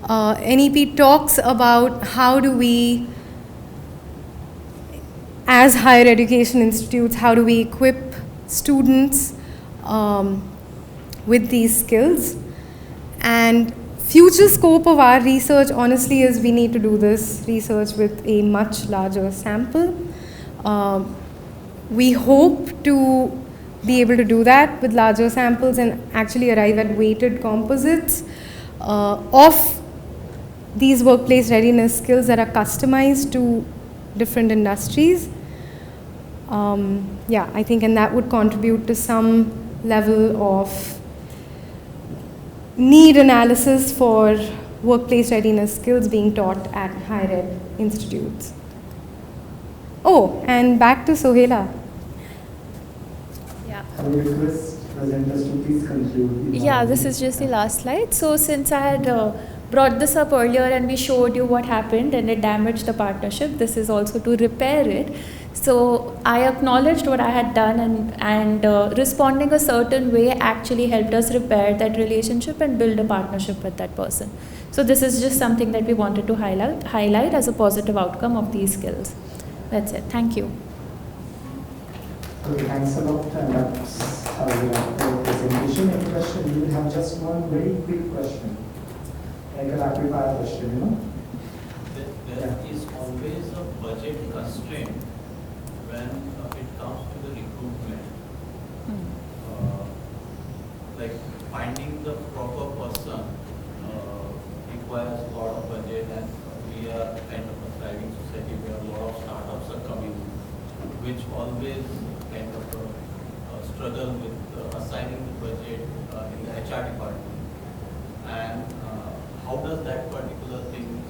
NEP talks about how do we, as higher education institutes, how do we equip students with these skills. And future scope of our research, honestly, is we need to do this research with a much larger sample. We hope to be able to do that with larger samples and actually arrive at weighted composites of these workplace readiness skills that are customized to different industries. I think, and that would contribute to some level of need analysis for workplace readiness skills being taught at higher ed institutes. Oh, and back to Sohela. I would request presenters to please conclude. Yeah, this is just the last slide. So since I had brought this up earlier and we showed you what happened and it damaged the partnership, this is also to repair it. So I acknowledged what I had done, and responding a certain way actually helped us repair that relationship and build a partnership with that person. So this is just something that we wanted to highlight as a positive outcome of these skills. That's it. Thank you. Okay, thanks a lot. And that's how we wrap the presentation. Any question? We will have just one very quick question, like a rapid fire question, you know. There is always a budget constraint when it comes to the recruitment. Like finding the proper person requires a lot of budget, and we are kind of a thriving society where a lot of startups are coming, which always kind of struggle with assigning the budget in the HR department. And how does that particular thing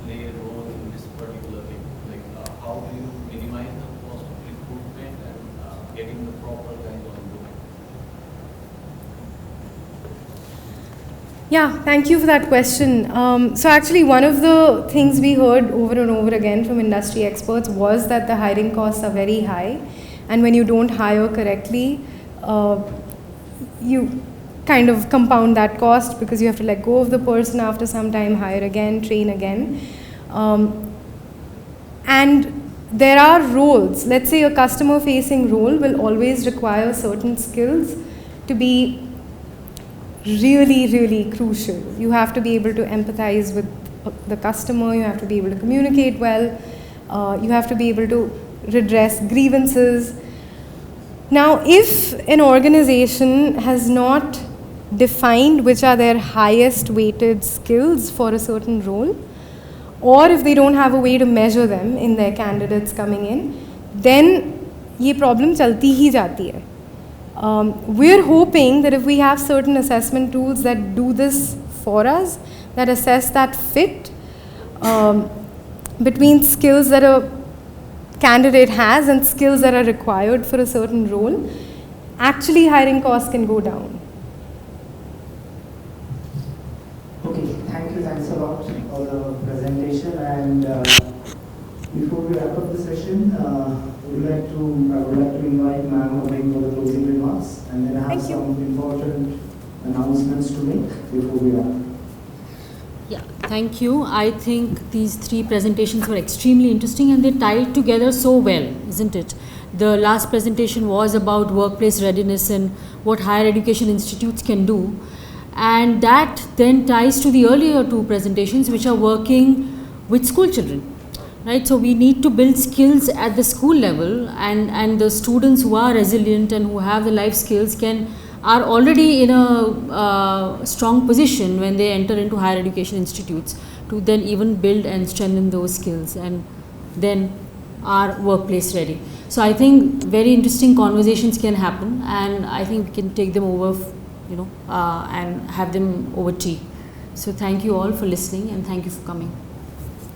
play a role in this particular thing? Like how do you minimize the cost of recruitment and getting the proper guys on board? Yeah, thank you for that question. So actually, one of the things we heard over and over again from industry experts was that the hiring costs are very high, and when you don't hire correctly, you kind of compound that cost because you have to let go of the person after some time, hire again, train again. And there are roles. Let's say a customer-facing role will always require certain skills to be really, really crucial. You have to be able to empathize with the customer, you have to be able to communicate well, you have to be able to redress grievances. Now, if an organization has not defined which are their highest weighted skills for a certain role, or if they don't have a way to measure them in their candidates coming in, then ये problem चलती ही जाती है. We're hoping that if we have certain assessment tools that do this for us, that assess that fit between skills that a candidate has and skills that are required for a certain role, actually hiring costs can go down. Okay, thanks a lot for the presentation. And before we wrap up the session, I would like to invite Ma'am Abhay for the closing remarks, and then I have some important announcements to make before we wrap. Yeah, thank you. I think these three presentations were extremely interesting and they tied together so well, isn't it? The last presentation was about workplace readiness and what higher education institutes can do. And that then ties to the earlier two presentations, which are working with school children. Right, so we need to build skills at the school level, and the students who are resilient and who have the life skills are already in a strong position when they enter into higher education institutes to then even build and strengthen those skills and then are workplace ready. So I think very interesting conversations can happen, and I think we can take them over, and have them over tea. So thank you all for listening, and thank you for coming.